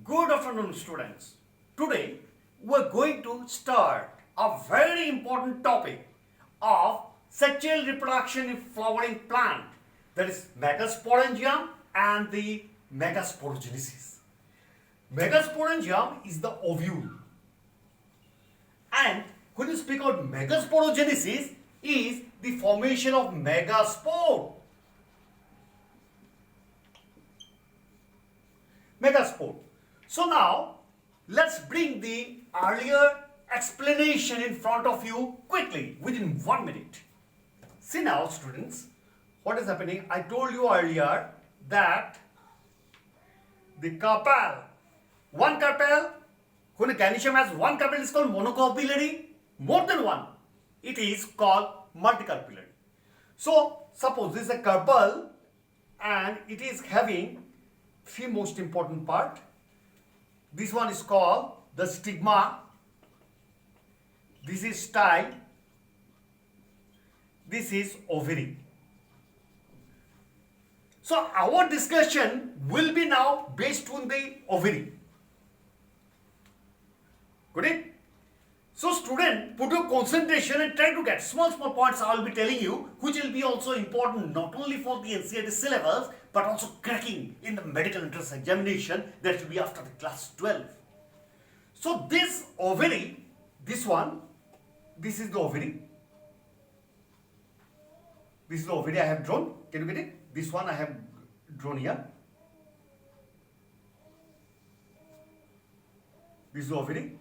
Good afternoon, students. Today we're going to start a very important topic of sexual reproduction in flowering plant, that is megasporangium and the megasporogenesis. Megasporangium is the ovule, and when you speak about megasporogenesis is the formation of megaspore. Megaspore. So now let's bring the earlier explanation in front of you quickly within 1 minute. See now, students, what is happening? I told you earlier that the carpel, one carpel, when a ganoecium has one carpel, is called monocarpellary. More than one, it is called multicarpellary. So suppose this is a carpel and it is having three most important part. This one is called the stigma, this is style, this is ovary. So our discussion will be now based on the ovary. Got it? So student, put your concentration and try to get small points I will be telling you, which will be also important not only for the NCERT syllabus but also cracking in the medical entrance examination that will be after the class 12. So this ovary, this one, this is the ovary. This is the ovary I have drawn. Can you get it? This one I have drawn here. This is the ovary.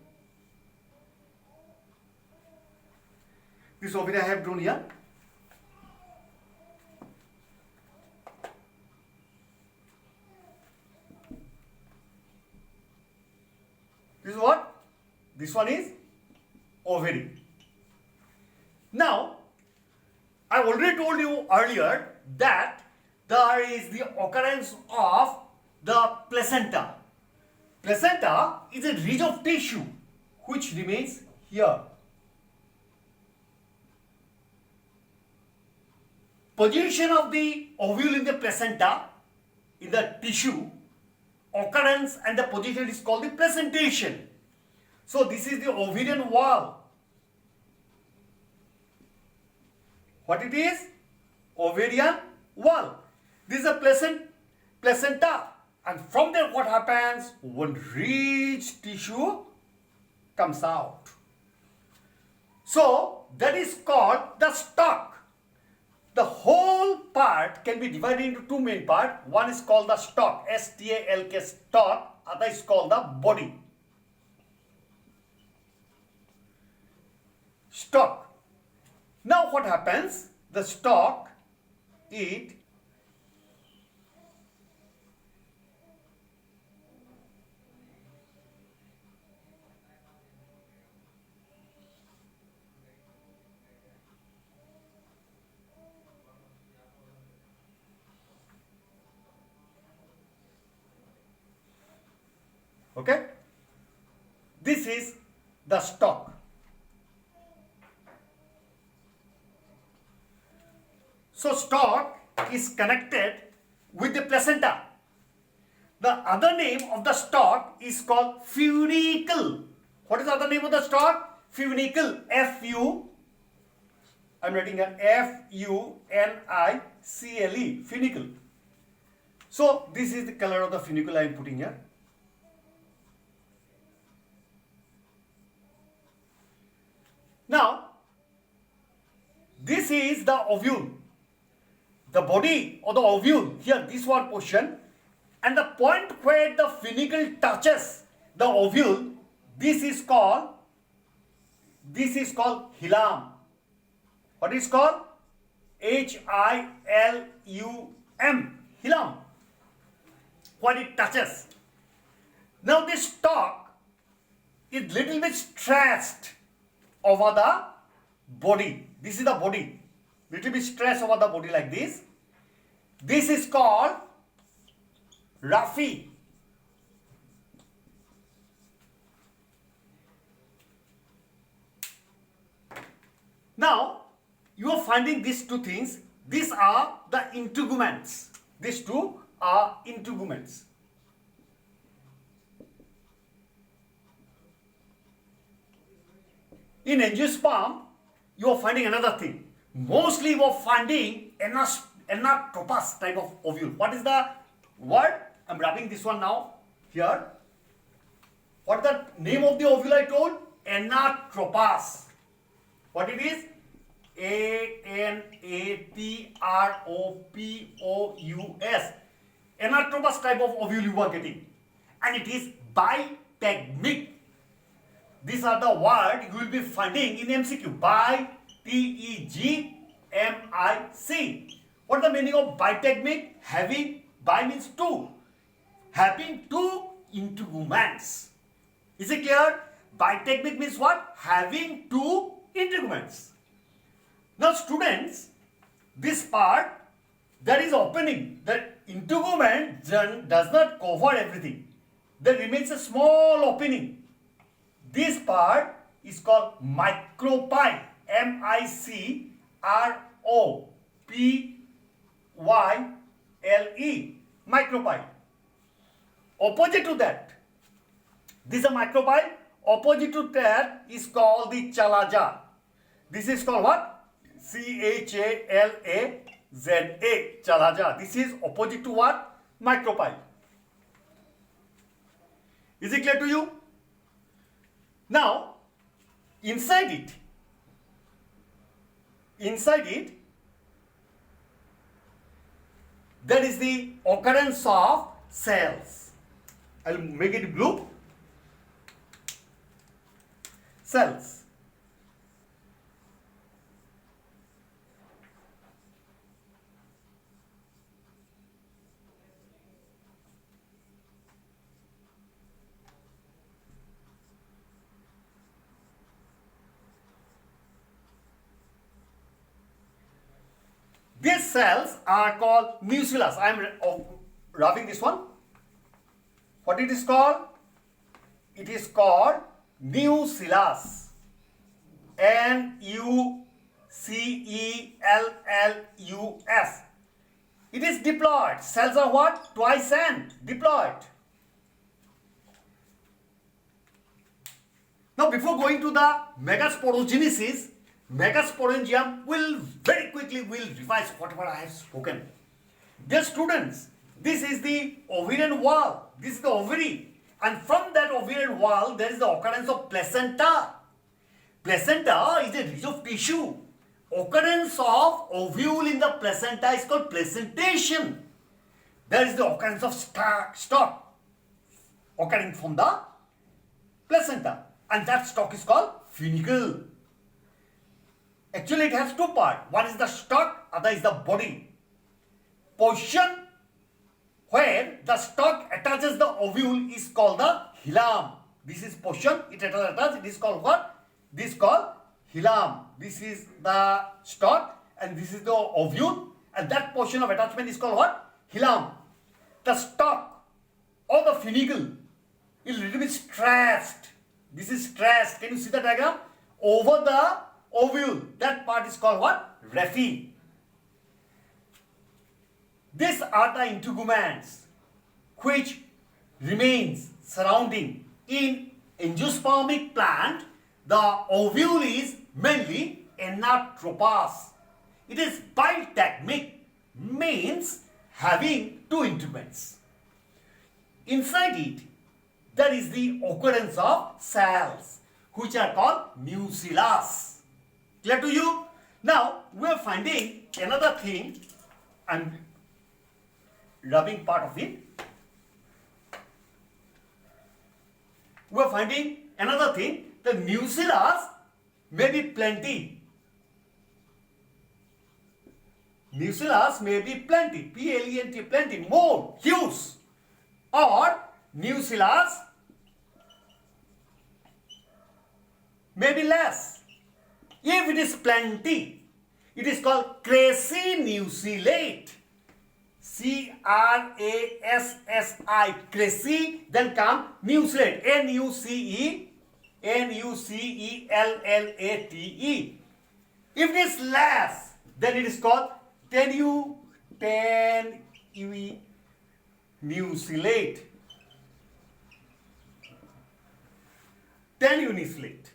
This ovary I have drawn here. This is what? This one is ovary. Now, I already told you earlier that there is the occurrence of the placenta. Placenta is a ridge of tissue which remains here. Position of the ovule in the placenta, in the tissue, occurrence and the position is called the placentation. So this is the ovarian wall. What it is? Ovarian wall. This is a placenta, and from there what happens? One rich tissue comes out. So that is called the stalk. The whole part can be divided into two main parts. One is called the stalk, S-T-A-L-K, stalk. Other is called the body. Stalk. Now what happens? The stalk, it okay? This is the stalk. So stalk is connected with the placenta. The other name of the stalk is called funicle. What is the other name of the stalk? Funicle. I'm writing here F-U-N-I-C-L-E. Funicle. So this is the color of the funicle I am putting here. Now, this is the ovule. The body of the ovule, here this one portion, and the point where the funicle touches the ovule, this is called hilum. What is called? H-I-L-U-M, hilum. What it touches. Now this stalk is little bit stressed over the body. This is the body. Little bit stress over the body like this. This is called raphe. Now, you are finding these two things. These are the integuments. These two are integuments. In angiosperm, you are finding another thing. Mostly you are finding anatropous type of ovule. What is the word? I'm wrapping this one now here. What is the name of the ovule I told? Anatropous. What it is? Anatropous. Anatropous type of ovule you are getting. And it is bitegmic. These are the words you will be finding in MCQ. Bitegmic. What is the meaning of bitegmic? Having, bi means two. Having two integuments. Is it clear? Bitegmic means what? Having two integuments. Now students, this part, there is opening. The integument does not cover everything. There remains a small opening. This part is called micropyle. M-I-C-R-O-P-Y-L-E. Micropyle. Opposite to that, this is a micropyle. Opposite to that is called the chalaza. This is called what? C-H-A-L-A-Z-A. Chalaza. This is opposite to what? Micropyle. Is it clear to you? Now, inside it, there is the occurrence of cells. I'll make it blue. Cells. These cells are called nucellus. I am rubbing this one. What it is called? It is called nucellus. N-U-C-E-L-L-U-S. It is diploid. Cells are what? Twice and diploid. Now before going to the megasporogenesis, megasporangium will very quickly revise whatever I have spoken. Dear students, this is the ovarian wall. This is the ovary. And from that ovarian wall, there is the occurrence of placenta. Placenta is a ridge of tissue. Occurrence of ovule in the placenta is called placentation. There is the occurrence of stalk occurring from the placenta. And that stalk is called funicle. Actually, it has two parts. One is the stalk, other is the body. Position where the stalk attaches the ovule is called the hilum. This is position, it attaches, it is called what? This is called hilum. This is the stalk and this is the ovule, and that portion of attachment is called what? Hilum. The stalk or the funicle is a little bit stressed. This is stressed. Can you see the diagram? Over the ovule, that part is called what? Raphe. These are the integuments which remains surrounding. In angiospermic plant, the ovule is mainly anatropous. It is bitegmic, means having two integuments. Inside it, there is the occurrence of cells which are called nucellus. Clear to you? Now we are finding another thing. I'm rubbing part of it. We are finding another thing. The nucellus may be plenty. Nucellus may be plenty. P-L-E-N-T, plenty, more, huge. Or nucellus may be less. If it is plenty, it is called crassinucellate. C-R-A-S-S-I, crassi, then come nucellate, N-U-C-E-L-L-A-T-E. If it is less, then it is called tenunucellate. Tenunucellate.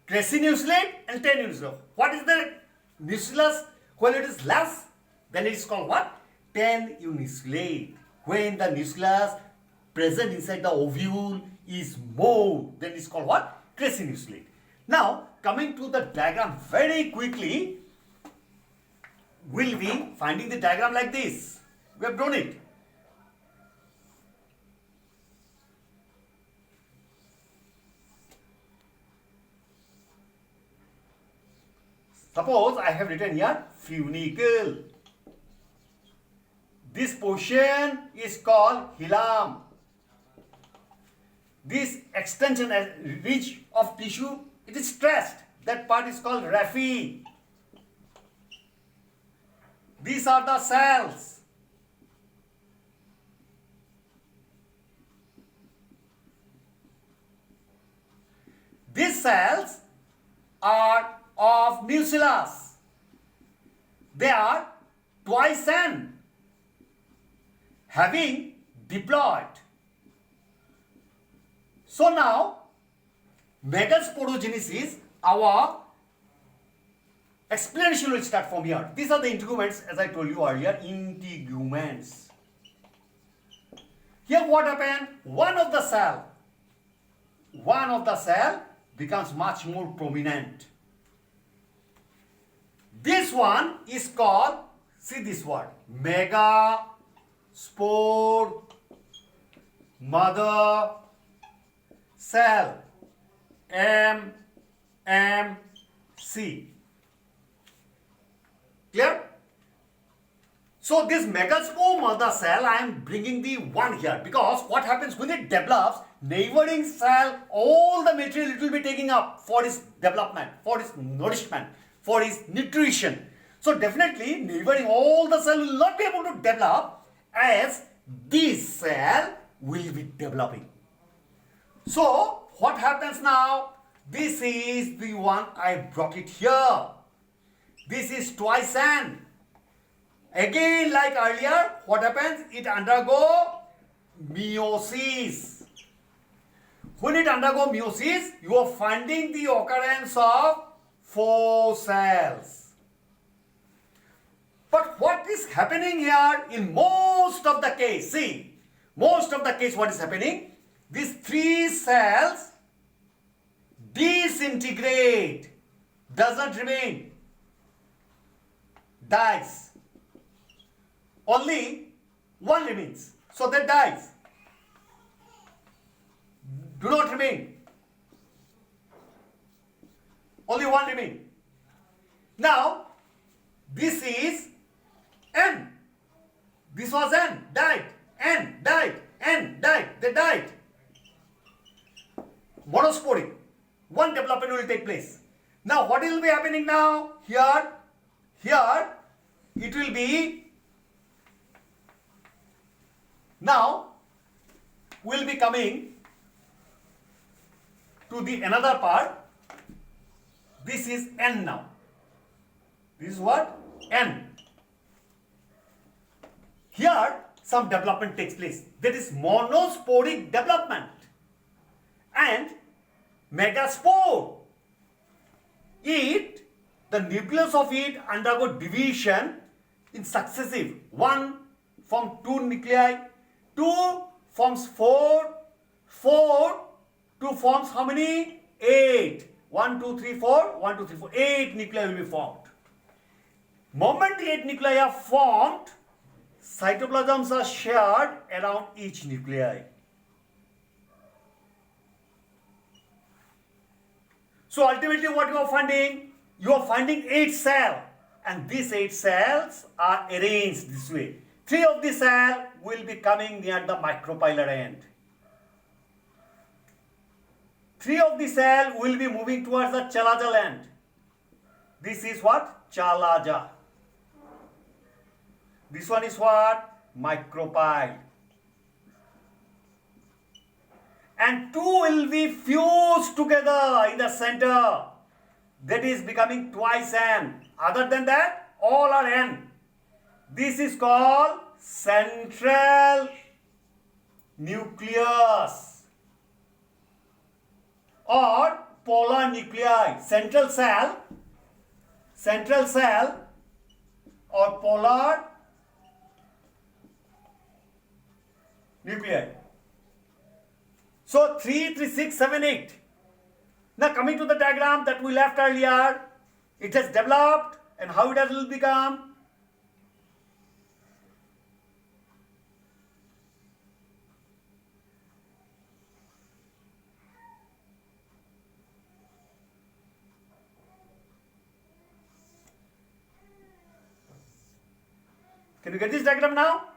Crassinucleate and tenucleate. What is the nucleus when it is less? Then it is called what? Tenucleate. When the nucleus present inside the ovule is more, then it is called what? Crassinucleate. Now, coming to the diagram very quickly, we'll be finding the diagram like this. We have drawn it. Suppose I have written here funicle. This portion is called hilum. This extension and reach of tissue, it is stressed. That part is called raphe. These are the cells. These cells are of nucleus. They are twice n, having diploid. So now, megasporogenesis, our explanation will start from here. These are the integuments, as I told you earlier, integuments. Here what happened? One of the cell becomes much more prominent. This one is called, see this word, megaspore mother cell, MMC. Clear? So this megaspore mother cell, I am bringing the one here because what happens when it develops, neighboring cell, all the material it will be taking up for its development, for its nourishment, for its nutrition. So definitely neighboring all the cell will not be able to develop as this cell will be developing. So what happens now? This is the one I brought it here. This is twice n. Again, like earlier, what happens? It undergo meiosis. When it undergo meiosis, you are finding the occurrence of 4 cells. But what is happening here in most of the case? See, most of the case what is happening? These 3 cells disintegrate, doesn't remain, dies. Only one remains. So that dies. Do not remain. Only one remain. Now, this is N. This was N. Died. N. Died. N. Died. They died. Monosporic. One development will take place. Now, what will be happening now? Here, it will be. Now, we'll be coming to the another part. This is N now. This is what? N. Here, some development takes place. That is monosporic development. And megaspore, the nucleus of it undergo division in successive. 1 forms 2 nuclei, 2 forms 4, 2 forms how many? 8. 1, 2, 3, 4, 1, 2, 3, 4. 8 nuclei will be formed. Moment the 8 nuclei are formed, cytoplasms are shared around each nuclei. So ultimately what you are finding? You are finding 8 cells, and these 8 cells are arranged this way. 3 of the cells will be coming near the micropylar end. 3 of the cells will be moving towards the chalazal end. This is what? Chalaza. This one is what? Micropyle. And 2 will be fused together in the center. That is becoming twice n. Other than that, all are n. This is called central nucleus or polar polar nuclei, central cell or polar nuclei. So 3, 3, 6, 7, 8. Now coming to the diagram that we left earlier, it has developed and how it will become. Can you get this diagram now?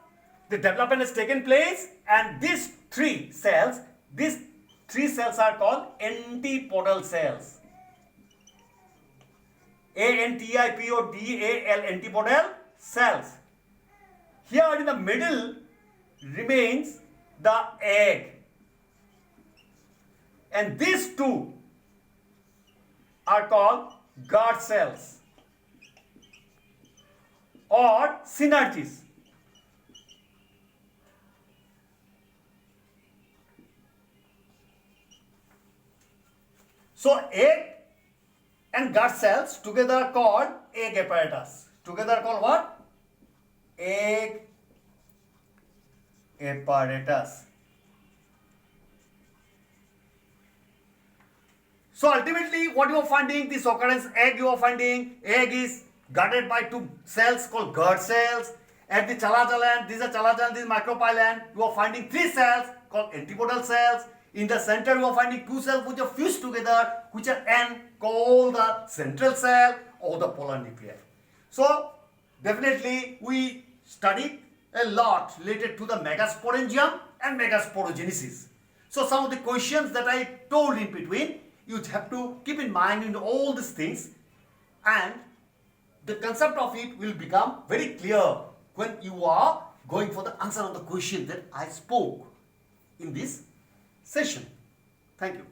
The development has taken place and these three cells are called antipodal cells. ANTIPODAL, antipodal cells. Here in the middle remains the egg. And these two are called guard cells or synergies. So egg and guard cells together are called egg apparatus. Together are called what? Egg apparatus. So ultimately what you are finding, this occurrence egg you are finding, egg is guarded by two cells called guard cells. At the chalajan end, these are chalajan, this is micropyle end, you are finding three cells called antipodal cells. In the center you are finding two cells which are fused together, which are called the central cell or the polar nuclei. So definitely we studied a lot related to the megasporangium and megasporogenesis. So some of the questions that I told in between, you have to keep in mind in all these things, and the concept of it will become very clear when you are going for the answer of the question that I spoke in this session. Thank you.